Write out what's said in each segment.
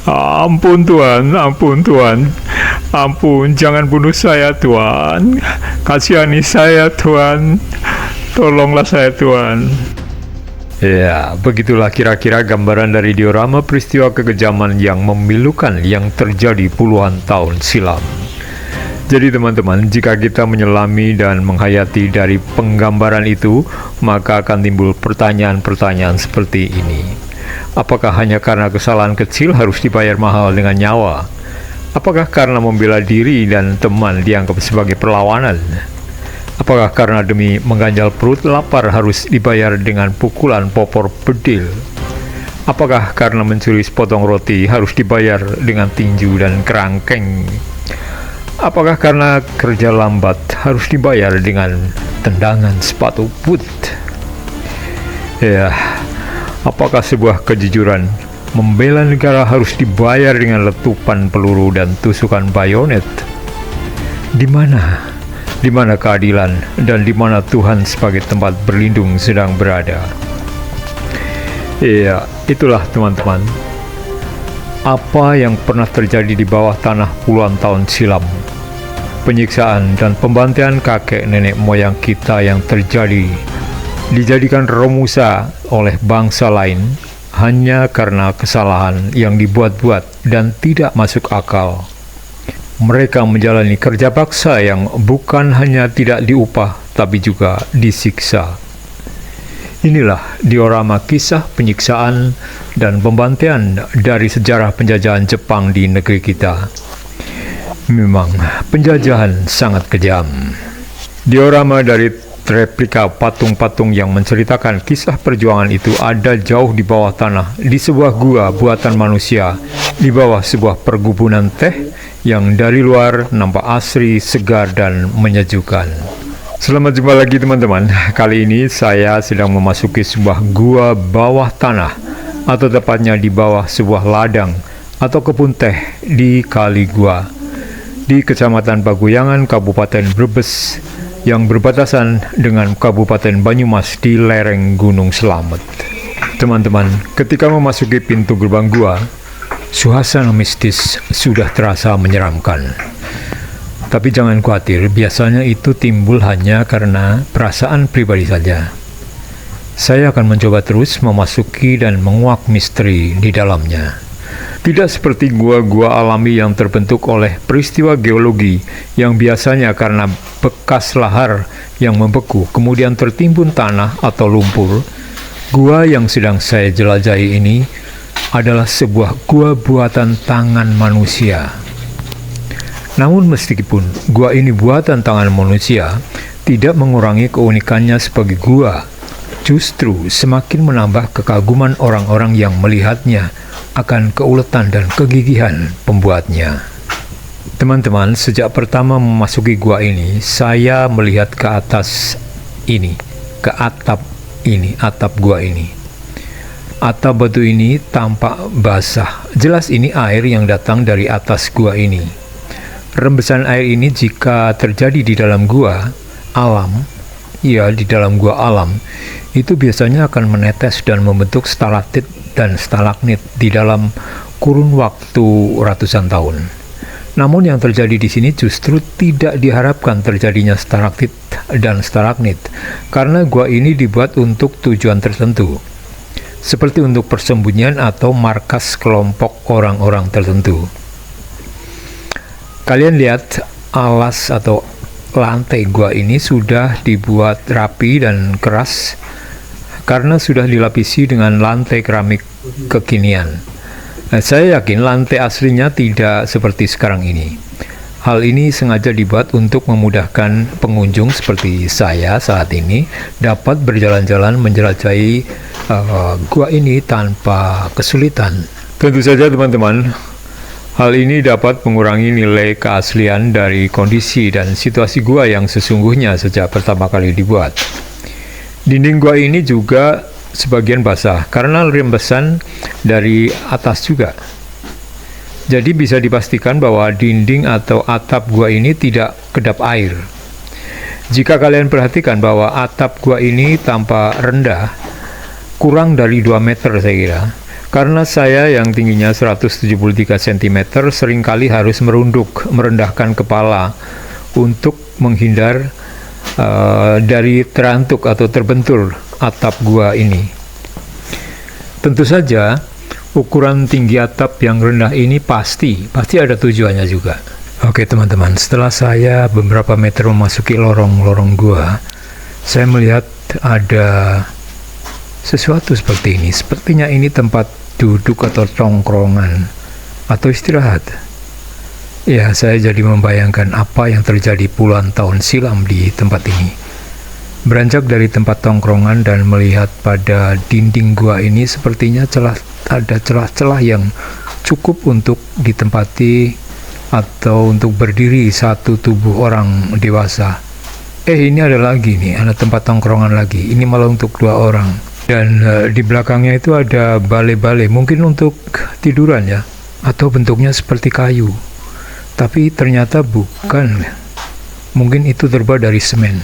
Ampun Tuhan, ampun Tuhan, ampun, jangan bunuh saya Tuhan, kasihani saya Tuhan, tolonglah saya Tuhan. Ya, begitulah kira-kira gambaran dari diorama peristiwa kekejaman yang memilukan yang terjadi puluhan tahun silam. Jadi teman-teman, jika kita menyelami dan menghayati dari penggambaran itu, maka akan timbul pertanyaan-pertanyaan seperti ini. Apakah hanya karena kesalahan kecil harus dibayar mahal dengan nyawa? Apakah karena membela diri dan teman dianggap sebagai perlawanan? Apakah karena demi mengganjal perut lapar harus dibayar dengan pukulan popor bedil? Apakah karena mencuri sepotong roti harus dibayar dengan tinju dan kerangkeng? Apakah karena kerja lambat harus dibayar dengan tendangan sepatu boot? Ya, apakah sebuah kejujuran membela negara harus dibayar dengan letupan peluru dan tusukan bayonet? Di mana keadilan dan di mana Tuhan sebagai tempat berlindung sedang berada? Ya, itulah teman-teman, apa yang pernah terjadi di bawah tanah puluhan tahun silam. Penyiksaan dan pembantaian kakek nenek moyang kita yang terjadi dijadikan romusa oleh bangsa lain hanya karena kesalahan yang dibuat-buat dan tidak masuk akal. Mereka menjalani kerja paksa yang bukan hanya tidak diupah tapi juga disiksa. Inilah diorama kisah penyiksaan dan pembantaian dari sejarah penjajahan Jepang di negeri kita. Memang penjajahan sangat kejam. Diorama dari replika patung-patung yang menceritakan kisah perjuangan itu ada jauh di bawah tanah, di sebuah gua buatan manusia, di bawah sebuah perkebunan teh yang dari luar nampak asri, segar, dan menyejukkan. Selamat jumpa lagi teman-teman. Kali ini saya sedang memasuki sebuah gua bawah tanah, atau tepatnya di bawah sebuah ladang atau kebun teh di Kali Gua, di Kecamatan Paguyangan, Kabupaten Brebes, yang berbatasan dengan Kabupaten Banyumas di lereng Gunung Slamet. Teman-teman, ketika memasuki pintu gerbang gua, suasana mistis sudah terasa menyeramkan. Tapi jangan khawatir, biasanya itu timbul hanya karena perasaan pribadi saja. Saya akan mencoba terus memasuki dan menguak misteri di dalamnya. Tidak seperti gua-gua alami yang terbentuk oleh peristiwa geologi yang biasanya karena bekas lahar yang membeku kemudian tertimbun tanah atau lumpur. Gua yang sedang saya jelajahi ini adalah sebuah gua buatan tangan manusia. Namun meskipun gua ini buatan tangan manusia, tidak mengurangi keunikannya sebagai gua. Justru semakin menambah kekaguman orang-orang yang melihatnya akan keuletan dan kegigihan pembuatnya. Teman-teman, sejak pertama memasuki gua ini, saya melihat ke atas ini, ke atap ini, atap gua ini. Atap batu ini tampak basah. Jelas ini air yang datang dari atas gua ini. Rembesan air ini jika terjadi di dalam gua alam, ya di dalam gua alam, itu biasanya akan menetes dan membentuk stalaktit dan stalagmit di dalam kurun waktu ratusan tahun. Namun yang terjadi di sini justru tidak diharapkan terjadinya stalaktit dan stalagmit, karena gua ini dibuat untuk tujuan tertentu, seperti untuk persembunyian atau markas kelompok orang-orang tertentu. Kalian lihat alas atau lantai gua ini sudah dibuat rapi dan keras karena sudah dilapisi dengan lantai keramik kekinian. Saya yakin lantai aslinya tidak seperti sekarang ini. Hal ini sengaja dibuat untuk memudahkan pengunjung seperti saya saat ini dapat berjalan-jalan menjelajahi gua ini tanpa kesulitan. Tentu saja teman-teman, hal ini dapat mengurangi nilai keaslian dari kondisi dan situasi gua yang sesungguhnya sejak pertama kali dibuat. Dinding gua ini juga sebagian basah karena rembesan dari atas juga. Jadi bisa dipastikan bahwa dinding atau atap gua ini tidak kedap air. Jika kalian perhatikan bahwa atap gua ini tampak rendah, kurang dari 2 meter saya kira, Karena saya yang tingginya 173 cm seringkali harus merendahkan kepala untuk menghindar dari terantuk atau terbentur atap gua ini. Tentu saja, ukuran tinggi atap yang rendah ini pasti ada tujuannya juga. Oke teman-teman, setelah saya beberapa meter memasuki lorong-lorong gua, saya melihat ada sesuatu seperti ini. Sepertinya ini tempat duduk atau tongkrongan atau istirahat. Ya, saya jadi membayangkan apa yang terjadi puluhan tahun silam di tempat ini. Beranjak dari tempat tongkrongan dan melihat pada dinding gua ini, sepertinya ada celah-celah yang cukup untuk ditempati atau untuk berdiri satu tubuh orang dewasa. Ini ada lagi nih, ada tempat tongkrongan lagi. Ini malah untuk 2 orang. Dan di belakangnya itu ada bale-bale, mungkin untuk tiduran ya, atau bentuknya seperti kayu. Tapi ternyata bukan. Mungkin itu terbuat dari semen.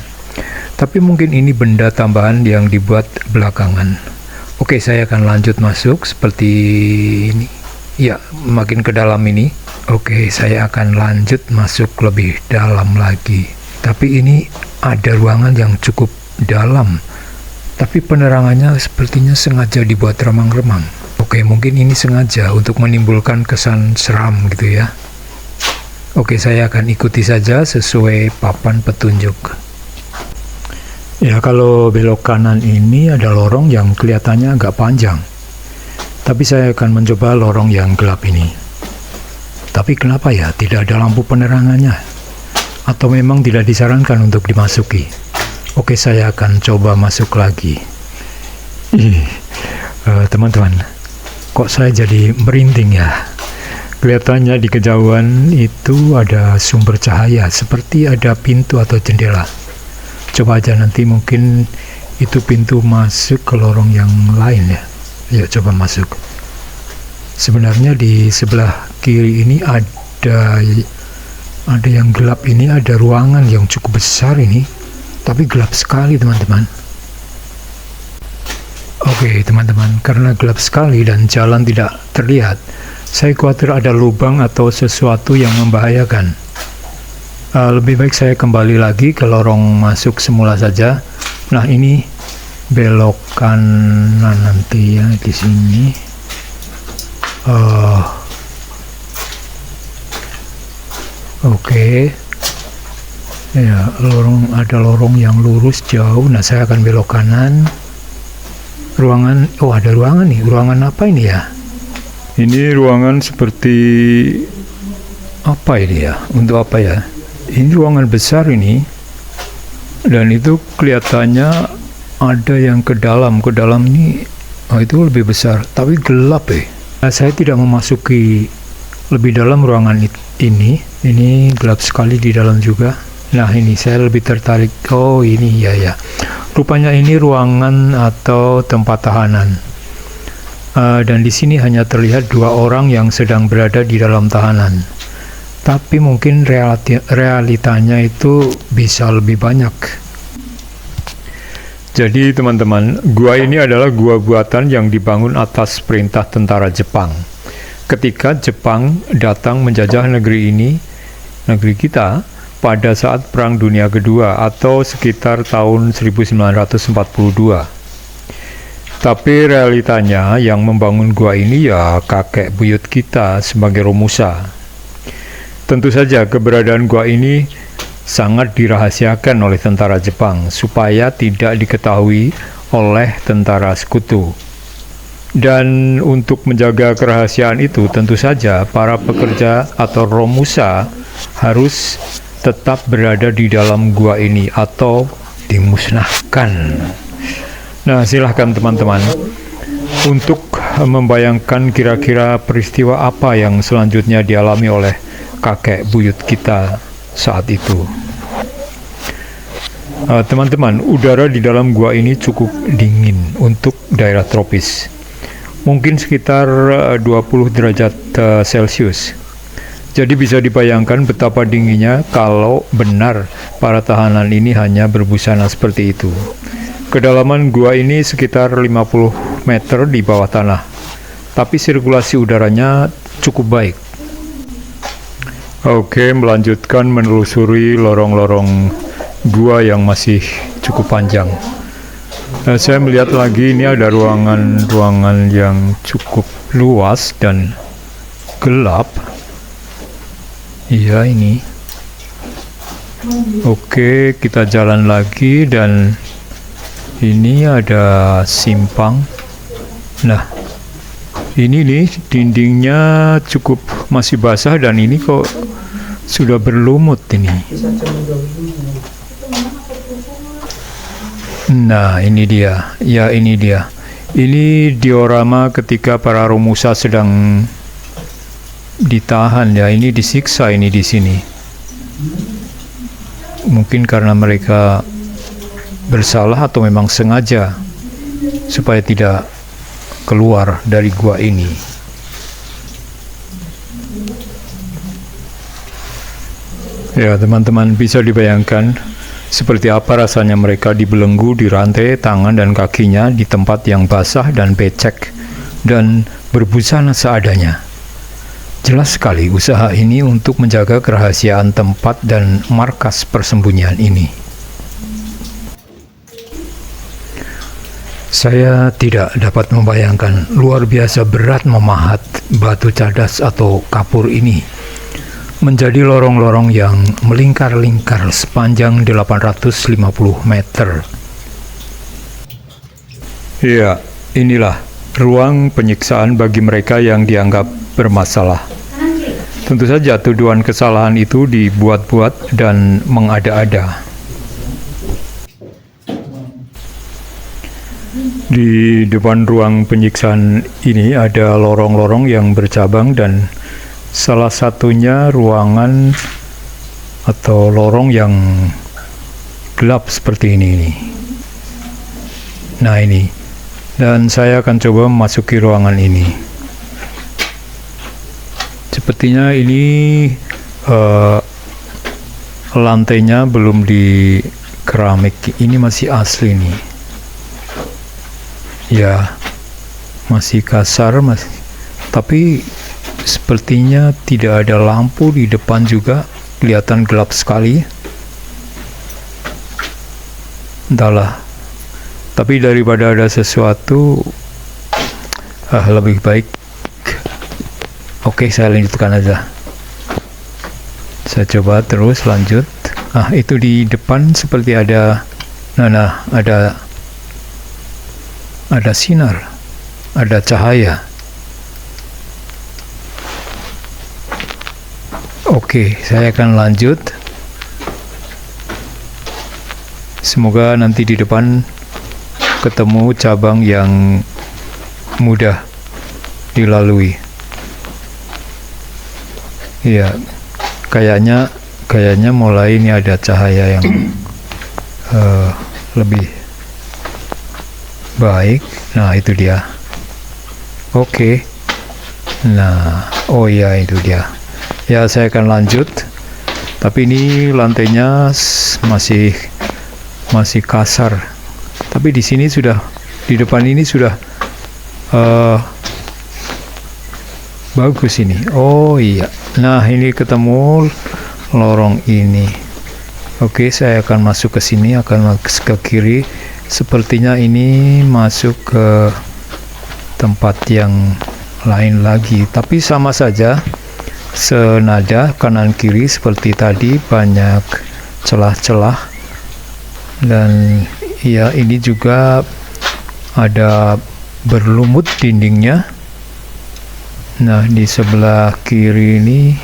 Tapi mungkin ini benda tambahan yang dibuat belakangan. Oke, saya akan lanjut masuk seperti ini. Ya, makin ke dalam ini. Oke, saya akan lanjut masuk lebih dalam lagi. Tapi ini ada ruangan yang cukup dalam. Tapi penerangannya sepertinya sengaja dibuat remang-remang. Oke, mungkin ini sengaja untuk menimbulkan kesan seram gitu ya. Oke, saya akan ikuti saja sesuai papan petunjuk. Ya, kalau belok kanan ini ada lorong yang kelihatannya agak panjang. Tapi saya akan mencoba lorong yang gelap ini. Tapi kenapa ya tidak ada lampu penerangannya? Atau memang tidak disarankan untuk dimasuki? Oke, saya akan coba masuk lagi. Teman-teman, kok saya jadi merinding ya? Kelihatannya di kejauhan itu ada sumber cahaya, seperti ada pintu atau jendela. Coba aja nanti mungkin itu pintu masuk ke lorong yang lain ya. Yuk coba masuk. Sebenarnya di sebelah kiri ini ada yang gelap ini, ada ruangan yang cukup besar ini, tapi gelap sekali teman-teman. Oke teman-teman, karena gelap sekali dan jalan tidak terlihat, saya khawatir ada lubang atau sesuatu yang membahayakan. Lebih baik saya kembali lagi ke lorong masuk semula saja. Nah, ini belok kanan nanti ya di sini. Oke. Ya, ada lorong yang lurus jauh. Nah, saya akan belok kanan. Ruangan, ada ruangan nih. Ruangan apa ini ya? Ini ruangan seperti apa ini ya? Untuk apa ya? Ini ruangan besar ini. Dan itu kelihatannya ada yang ke dalam ini. Itu lebih besar, tapi gelap ya. Saya tidak memasuki lebih dalam ruangan ini. Ini gelap sekali di dalam juga. Nah, ini saya lebih tertarik. Oh, ini ya. Rupanya ini ruangan atau tempat tahanan. Dan di sini hanya terlihat 2 orang yang sedang berada di dalam tahanan. Tapi mungkin realitanya itu bisa lebih banyak. Jadi teman-teman, gua ini adalah gua buatan yang dibangun atas perintah tentara Jepang. Ketika Jepang datang menjajah negeri kita, pada saat Perang Dunia Kedua atau sekitar tahun 1942. Tapi realitanya yang membangun gua ini ya kakek buyut kita sebagai Romusa. Tentu saja keberadaan gua ini sangat dirahasiakan oleh tentara Jepang supaya tidak diketahui oleh tentara sekutu. Dan untuk menjaga kerahasiaan itu, tentu saja para pekerja atau Romusa harus tetap berada di dalam gua ini atau dimusnahkan. Nah, silahkan teman-teman untuk membayangkan kira-kira peristiwa apa yang selanjutnya dialami oleh kakek buyut kita saat itu. Teman-teman, udara di dalam gua ini cukup dingin untuk daerah tropis. Mungkin sekitar 20 derajat Celcius. Jadi bisa dibayangkan betapa dinginnya kalau benar para tahanan ini hanya berbusana seperti itu. Kedalaman gua ini sekitar 50 meter di bawah tanah. tapi sirkulasi udaranya cukup baik. Oke, melanjutkan menelusuri lorong-lorong gua yang masih cukup panjang. Saya melihat lagi ini ada ruangan yang cukup luas dan gelap. Iya, ini. Oke, kita jalan lagi dan ini ada simpang. Nah, ini nih dindingnya cukup masih basah dan ini kok sudah berlumut ini. Nah, ini dia. Ya, ini dia. Ini diorama ketika para Romusa sedang ditahan ya. Ini disiksa ini di sini. Mungkin karena mereka bersalah atau memang sengaja supaya tidak keluar dari gua ini. Ya, teman-teman, bisa dibayangkan seperti apa rasanya mereka dibelenggu di rantai tangan dan kakinya di tempat yang basah dan becek dan berbusana seadanya. Jelas sekali usaha ini untuk menjaga kerahasiaan tempat dan markas persembunyian ini. Saya tidak dapat membayangkan luar biasa berat memahat batu cadas atau kapur ini menjadi lorong-lorong yang melingkar-lingkar sepanjang 850 meter. Ya, inilah ruang penyiksaan bagi mereka yang dianggap bermasalah. Tentu saja tuduhan kesalahan itu dibuat-buat dan mengada-ada. Di depan ruang penyiksaan ini ada lorong-lorong yang bercabang dan salah satunya ruangan atau lorong yang gelap seperti ini. Nah, ini. Dan saya akan coba memasuki ruangan ini. Sepertinya ini lantainya belum di keramik. Ini masih asli nih. Ya, masih kasar, tapi sepertinya tidak ada lampu di depan juga, kelihatan gelap sekali. Entahlah. Tapi daripada ada sesuatu, lebih baik. Oke, saya lanjutkan aja. Saya coba terus lanjut. Itu di depan seperti ada, ada sinar, ada cahaya. Oke, saya akan lanjut. Semoga nanti di depan ketemu cabang yang mudah dilalui. Iya, kayaknya mulai ini ada cahaya yang lebih baik. Nah, itu dia. Oke. Nah, oh iya, itu dia. Ya, saya akan lanjut. Tapi ini lantainya masih kasar. Tapi di sini sudah, di depan ini sudah bagus ini. Oh iya. Nah, ini ketemu lorong ini. Oke, saya akan masuk ke sini, akan ke kiri. Sepertinya ini masuk ke tempat yang lain lagi. Tapi sama saja, senada kanan kiri seperti tadi, banyak celah-celah. Dan ya, ini juga ada berlumut dindingnya. Nah, di sebelah kiri ini,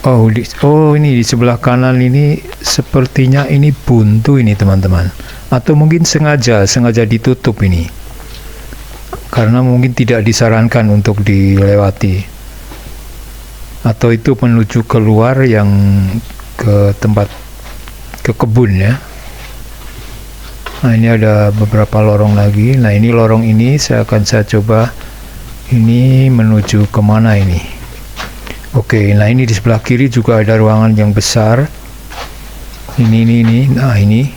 ini di sebelah kanan ini sepertinya ini buntu ini, teman-teman. Atau mungkin sengaja ditutup ini, karena mungkin tidak disarankan untuk dilewati. Atau itu menuju keluar yang ke tempat, ke kebun ya. Nah, ini ada beberapa lorong lagi. Nah, ini lorong ini saya coba ini menuju kemana ini. Oke, nah ini di sebelah kiri juga ada ruangan yang besar. Ini. Nah, ini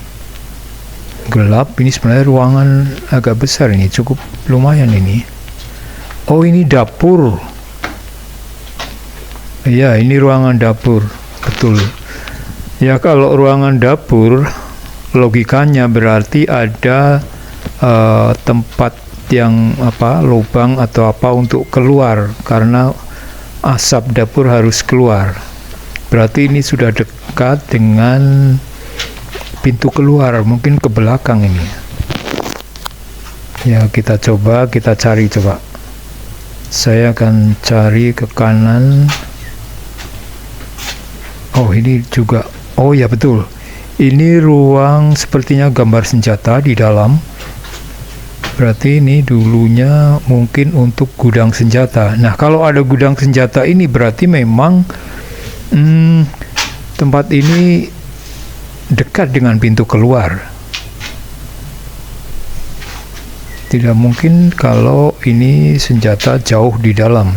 gelap. Ini sebenarnya ruangan agak besar ini, cukup lumayan ini. Oh, ini dapur. Iya, ini ruangan dapur. Betul. Ya, kalau ruangan dapur, logikanya berarti ada tempat yang lubang atau apa untuk keluar, karena asap dapur harus keluar. Berarti ini sudah dekat dengan pintu keluar, mungkin ke belakang ini. Ya, kita cari coba. Saya akan cari ke kanan. Oh, ini juga. Oh ya, betul. Ini ruang sepertinya gambar senjata di dalam. Berarti ini dulunya mungkin untuk gudang senjata. Nah, kalau ada gudang senjata ini berarti memang tempat ini dekat dengan pintu keluar. Tidak mungkin kalau ini senjata jauh di dalam,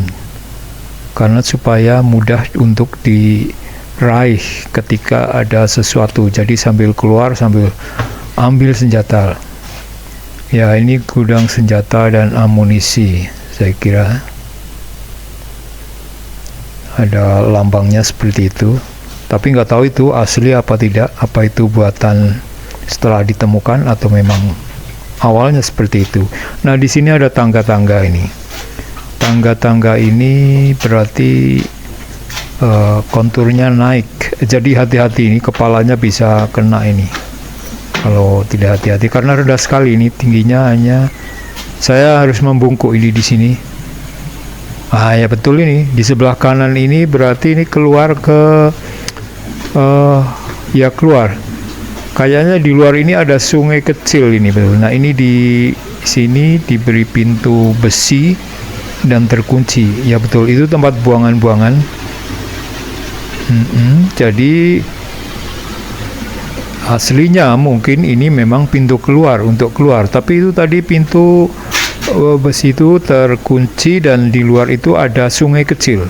karena supaya mudah untuk diraih ketika ada sesuatu. Jadi sambil keluar sambil ambil senjata. Ya, ini gudang senjata dan amunisi, saya kira. Ada lambangnya seperti itu. Tapi nggak tahu itu asli apa tidak, apa itu buatan setelah ditemukan atau memang awalnya seperti itu. Nah, di sini ada tangga-tangga ini. Tangga-tangga ini berarti konturnya naik. Jadi hati-hati, ini kepalanya bisa kena ini. Kalau tidak hati-hati, karena rendah sekali ini tingginya, hanya saya harus membungkuk ini di sini. Ah ya, betul, ini di sebelah kanan ini berarti ini keluar ke ya keluar. Kayaknya di luar ini ada sungai kecil ini, betul. Nah, ini di sini diberi pintu besi dan terkunci. Ya betul, itu tempat buangan-buangan. Jadi aslinya mungkin ini memang pintu keluar untuk keluar, tapi itu tadi pintu besi itu terkunci dan di luar itu ada sungai kecil.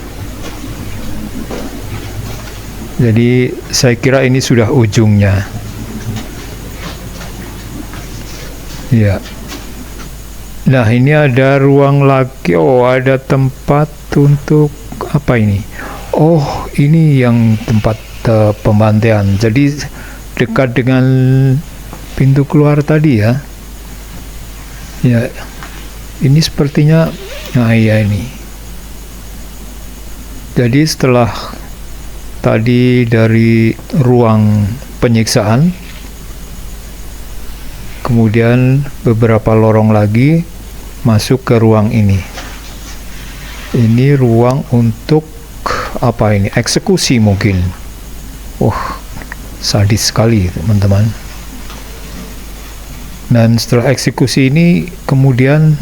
Jadi saya kira ini sudah ujungnya. Ya. Nah, ini ada ruang lagi. Oh, ada tempat untuk apa ini? Oh, ini yang tempat pembantaian. Jadi dekat dengan pintu keluar tadi ya. Ya. Ini sepertinya, nah iya ini. Jadi setelah tadi dari ruang penyiksaan, kemudian beberapa lorong lagi masuk ke ruang ini. Ini ruang untuk apa ini? Eksekusi mungkin. Sadis sekali teman-teman. Dan setelah eksekusi ini kemudian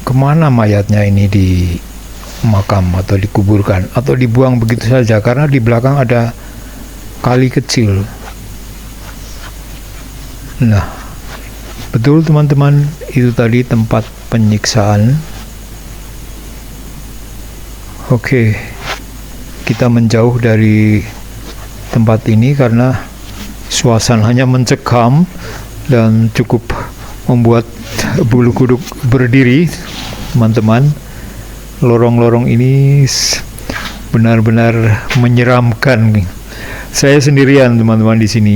kemana mayatnya ini di makam atau dikuburkan atau dibuang begitu saja, karena di belakang ada kali kecil. Nah, betul teman-teman, itu tadi tempat penyiksaan. Oke, kita menjauh dari tempat ini karena suasananya mencekam dan cukup membuat bulu kuduk berdiri, teman-teman. Lorong-lorong ini benar-benar menyeramkan. Saya sendirian, teman-teman, di sini.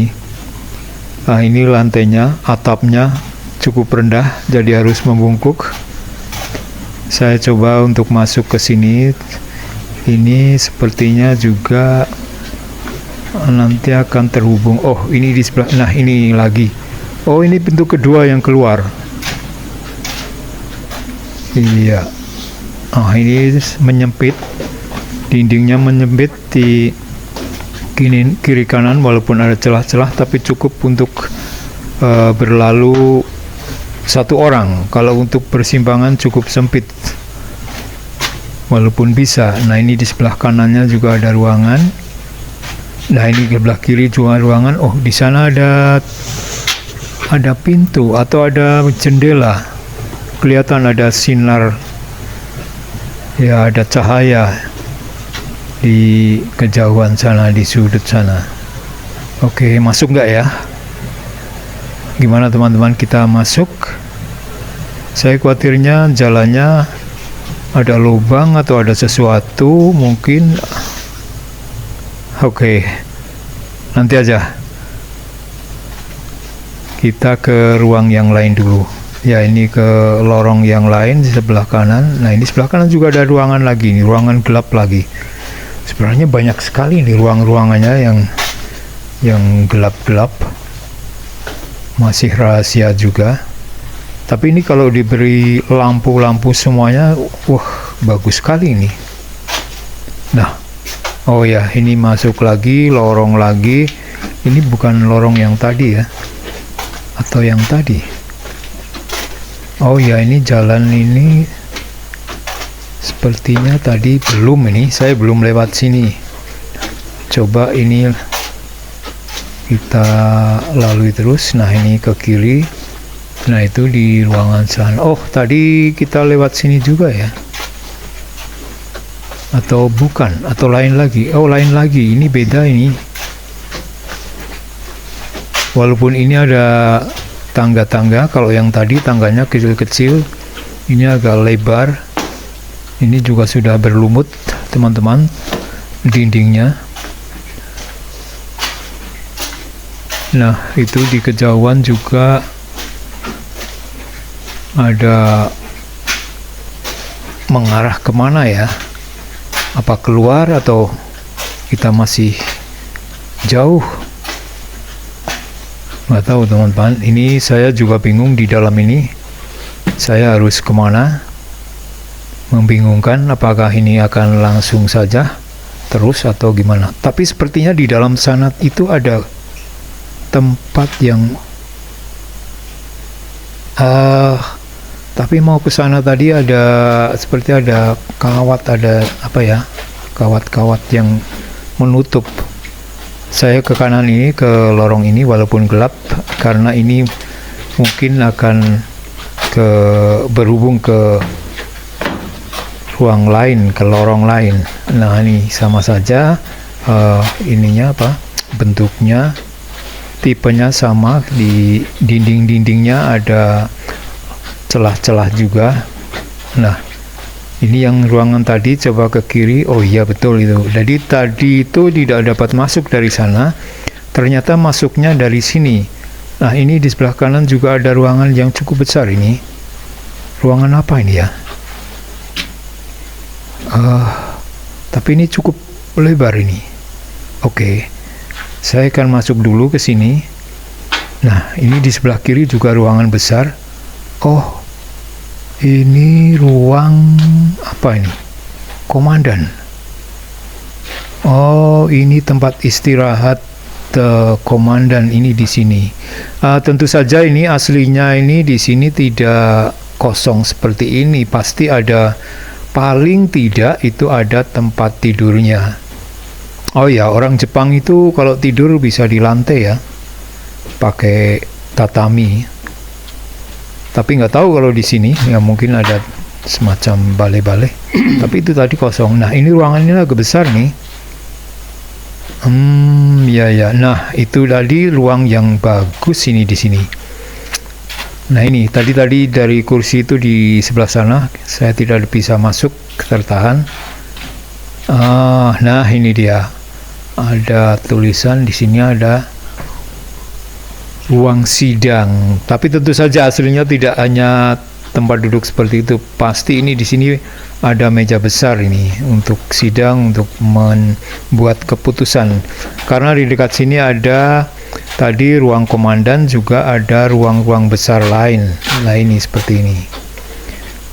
Nah, ini lantainya, atapnya cukup rendah, jadi harus membungkuk. Saya coba untuk masuk ke sini. Ini sepertinya juga nanti akan terhubung. Oh, ini di sebelah. Nah, ini lagi. Oh, ini pintu kedua yang keluar. Iya. Ini menyempit. Dindingnya menyempit di kiri kanan, walaupun ada celah-celah, tapi cukup untuk berlalu satu orang. Kalau untuk persimpangan cukup sempit, walaupun bisa. Nah, ini di sebelah kanannya juga ada ruangan. Nah, ini di sebelah kiri juga ruangan. Oh, di sana ada pintu atau ada jendela. Kelihatan ada sinar. Ya, ada cahaya di kejauhan sana, di sudut sana. Oke, masuk nggak ya? Gimana teman-teman, kita masuk? Saya khawatirnya jalannya ada lubang atau ada sesuatu mungkin. Oke, nanti aja kita ke ruang yang lain dulu ya. Ini ke lorong yang lain di sebelah kanan. Nah, ini sebelah kanan juga ada ruangan lagi, ini ruangan gelap lagi. Sebenarnya banyak sekali nih ruangannya yang gelap-gelap, masih rahasia juga. Tapi ini kalau diberi lampu-lampu semuanya, wah bagus sekali ini. Nah, oh ya, ini masuk lagi, lorong lagi. Ini bukan lorong yang tadi ya, atau yang tadi. Oh ya, ini jalan ini sepertinya tadi belum, ini saya belum lewat sini. Coba ini kita lalui terus. Nah, ini ke kiri. Nah, itu di ruangan sana. Oh, tadi kita lewat sini juga ya. Atau bukan, atau lain lagi. Oh, lain lagi, ini beda ini. Walaupun ini ada tangga-tangga, kalau yang tadi tangganya kecil-kecil, ini agak lebar. Ini juga sudah berlumut teman-teman dindingnya. Nah, itu di kejauhan juga ada mengarah kemana ya? Apa keluar atau kita masih jauh? Nggak tahu teman-teman. Ini saya juga bingung di dalam ini. Saya harus kemana? Membingungkan. Apakah ini akan langsung saja terus atau gimana? Tapi sepertinya di dalam sana itu ada tempat yang tapi mau ke sana tadi ada seperti ada kawat, ada apa ya, kawat-kawat yang menutup. Saya ke kanan ini, ke lorong ini walaupun gelap, karena ini mungkin akan berhubung ke ruang lain, ke lorong lain. Nah, ini sama saja, ininya apa, bentuknya, tipenya sama, di dinding-dindingnya ada celah-celah juga. Nah, ini yang ruangan tadi, coba ke kiri. Oh iya, betul itu. Jadi tadi itu tidak dapat masuk dari sana, ternyata masuknya dari sini. Nah, ini di sebelah kanan juga ada ruangan yang cukup besar ini. Ruangan apa ini ya? Tapi ini cukup lebar ini. Oke, saya akan masuk dulu ke sini. Nah, ini di sebelah kiri juga ruangan besar. Oh, ini ruang apa ini? Komandan. Oh, ini tempat istirahat komandan ini di sini. Tentu saja ini aslinya ini di sini tidak kosong seperti ini. Pasti ada, paling tidak itu ada tempat tidurnya. Oh ya, orang Jepang itu kalau tidur bisa di lantai ya, pakai tatami. Tapi nggak tahu kalau di sini ya, mungkin ada semacam balai-balai. Tapi itu tadi kosong. Nah, ini ruangannya agak besar nih. Ya. Nah, itu tadi ruang yang bagus ini di sini. Nah, ini tadi dari kursi itu di sebelah sana saya tidak bisa masuk, tertahan. Nah, ini dia. Ada tulisan di sini, ada ruang sidang. Tapi tentu saja aslinya tidak hanya tempat duduk seperti itu. Pasti ini di sini ada meja besar ini untuk sidang, untuk membuat keputusan. Karena di dekat sini ada tadi ruang komandan, juga ada ruang-ruang besar lain. Nah, ini seperti ini.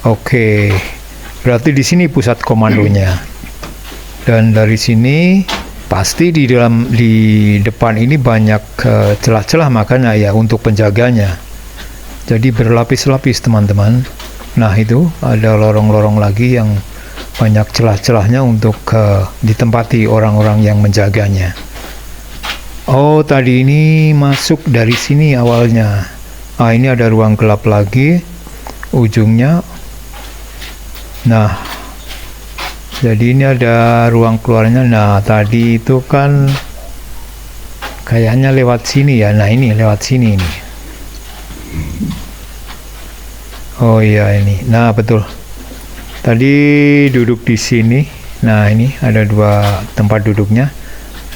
Oke, berarti di sini pusat komandonya. Dan dari sini pasti di depan ini banyak celah-celah, makanya ya untuk penjaganya. Jadi berlapis-lapis teman-teman. Nah, itu ada lorong-lorong lagi yang banyak celah-celahnya untuk ditempati orang-orang yang menjaganya. Oh, tadi ini masuk dari sini awalnya. Ini ada ruang gelap lagi ujungnya. Nah, jadi ini ada ruang keluarnya. Nah, tadi itu kan kayaknya lewat sini ya. Nah, ini lewat sini ini. Oh iya, ini. Nah, betul. Tadi duduk di sini. Nah, ini ada 2 tempat duduknya.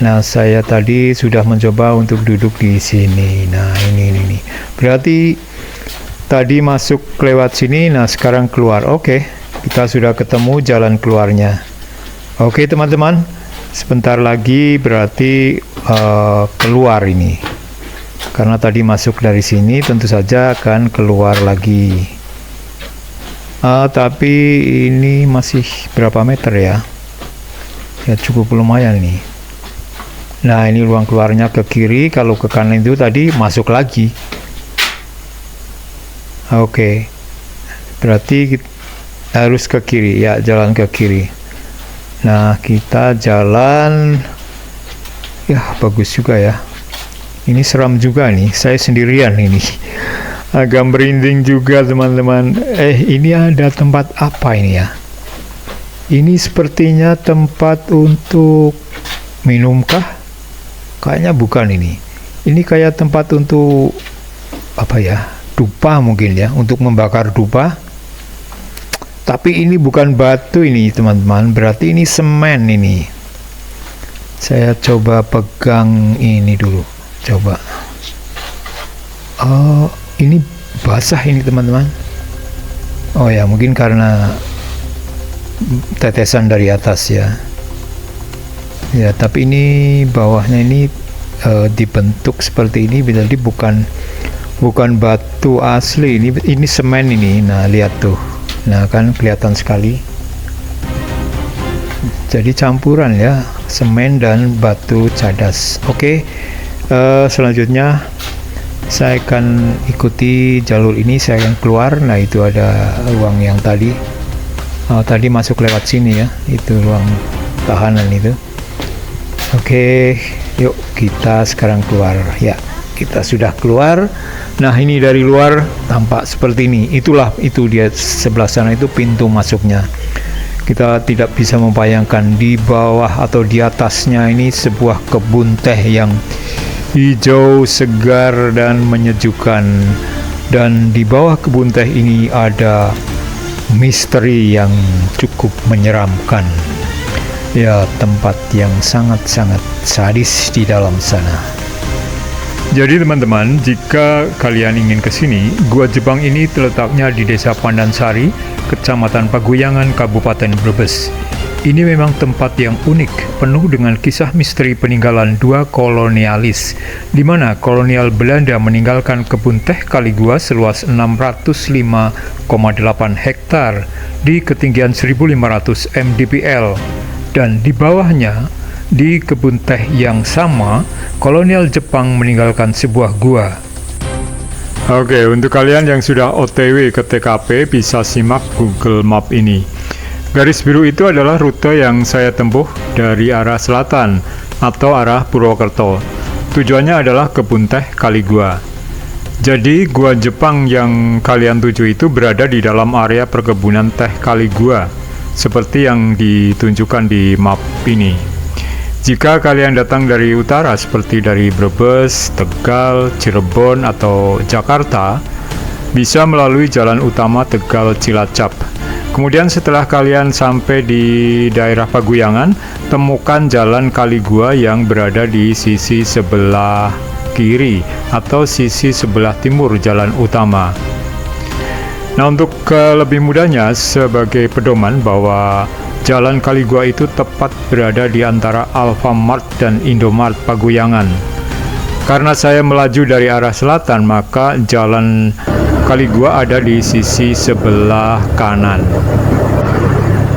Nah, saya tadi sudah mencoba untuk duduk di sini. Nah, ini. Berarti tadi masuk lewat sini, nah sekarang keluar. Oke, kita sudah ketemu jalan keluarnya. Oke, teman-teman. Sebentar lagi berarti keluar ini. Karena tadi masuk dari sini, tentu saja akan keluar lagi. Tapi ini masih berapa meter ya? Ya cukup lumayan nih. Nah, ini ruang keluarnya ke kiri, kalau ke kanan itu tadi masuk lagi. Oke. Berarti harus ke kiri ya, jalan ke kiri. Nah, kita jalan. Ya, bagus juga ya. Ini seram juga nih, saya sendirian ini. Agak merinding juga, teman-teman. Ini ada tempat apa ini ya? Ini sepertinya tempat untuk minumkah? Kayaknya bukan ini. Ini kayak tempat untuk apa ya? Dupa mungkin ya, untuk membakar dupa. Tapi ini bukan batu ini, teman-teman. Berarti ini semen ini. Saya coba pegang ini dulu. Coba. Oh, ini basah ini, teman-teman. Oh ya, mungkin karena tetesan dari atas ya. Ya, tapi ini bawahnya ini dibentuk seperti ini, berarti bukan batu asli, ini semen ini. Nah, lihat tuh. Nah, kan kelihatan sekali. Jadi campuran ya, semen dan batu cadas. Oke. Selanjutnya saya akan ikuti jalur ini, saya akan keluar. Nah, itu ada ruang yang tadi. Tadi masuk lewat sini ya, itu ruang tahanan itu. Oke, yuk kita sekarang keluar. Ya, kita sudah keluar. Nah, ini dari luar tampak seperti ini. Itu dia sebelah sana itu pintu masuknya. Kita tidak bisa membayangkan di bawah atau di atasnya ini sebuah kebun teh yang hijau, segar, dan menyejukkan. Dan di bawah kebun teh ini ada misteri yang cukup menyeramkan. Ya, tempat yang sangat-sangat sadis di dalam sana. Jadi teman-teman, jika kalian ingin ke sini, Gua Jepang ini terletaknya di Desa Pandansari, Kecamatan Paguyangan, Kabupaten Brebes. Ini memang tempat yang unik, penuh dengan kisah misteri peninggalan 2 kolonialis, di mana kolonial Belanda meninggalkan kebun teh Kali Gua seluas 605,8 hektar di ketinggian 1.500 mdpl, dan di bawahnya, di kebun teh yang sama, kolonial Jepang meninggalkan sebuah gua. Oke, untuk kalian yang sudah OTW ke TKP bisa simak Google Map ini. Garis biru itu adalah rute yang saya tempuh dari arah selatan atau arah Purwokerto. Tujuannya adalah kebun teh Kali Gua. Jadi, Gua Jepang yang kalian tuju itu berada di dalam area perkebunan teh Kali Gua, seperti yang ditunjukkan di map ini. Jika kalian datang dari utara seperti dari Brebes, Tegal, Cirebon, atau Jakarta, bisa melalui jalan utama Tegal Cilacap. Kemudian setelah kalian sampai di daerah Paguyangan, temukan jalan Kali Gua yang berada di sisi sebelah kiri atau sisi sebelah timur jalan utama. Nah, untuk lebih mudahnya sebagai pedoman bahwa jalan Kali Gua itu tepat berada di antara Alfamart dan Indomart Paguyangan. Karena saya melaju dari arah selatan, maka jalan Kali Gua ada di sisi sebelah kanan.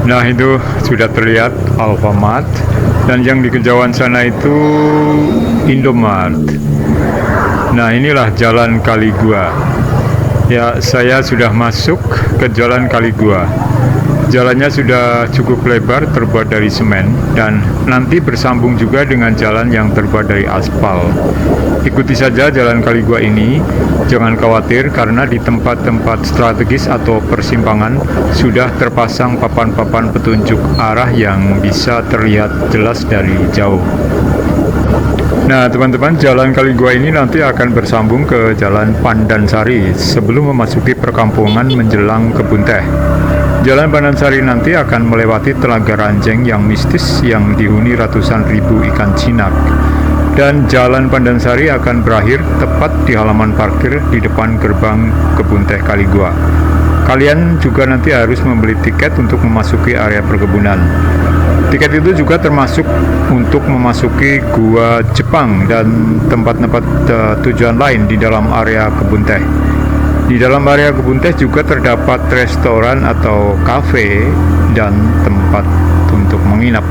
Nah, itu sudah terlihat Alfamart, dan yang di kejauhan sana itu Indomart. Nah, inilah jalan Kali Gua. Ya, saya sudah masuk ke jalan Kali Gua. Jalannya sudah cukup lebar, terbuat dari semen, dan nanti bersambung juga dengan jalan yang terbuat dari aspal. Ikuti saja jalan Kali Gua ini, jangan khawatir karena di tempat-tempat strategis atau persimpangan sudah terpasang papan-papan petunjuk arah yang bisa terlihat jelas dari jauh. Nah, teman-teman, jalan Kali Gua ini nanti akan bersambung ke jalan Pandansari sebelum memasuki perkampungan menjelang kebun teh. Jalan Pandansari nanti akan melewati Telaga Ranjeng yang mistis yang dihuni ratusan ribu ikan jinak. Dan Jalan Pandansari akan berakhir tepat di halaman parkir di depan gerbang Kebun Teh Kaligua. Kalian juga nanti harus membeli tiket untuk memasuki area perkebunan. Tiket itu juga termasuk untuk memasuki Gua Jepang dan tempat-tempat tujuan lain di dalam area kebun teh. Di dalam area kebun teh juga terdapat restoran atau kafe dan tempat untuk menginap.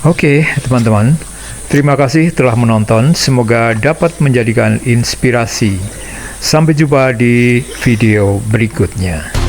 Oke, teman-teman. Terima kasih telah menonton. Semoga dapat menjadikan inspirasi. Sampai jumpa di video berikutnya.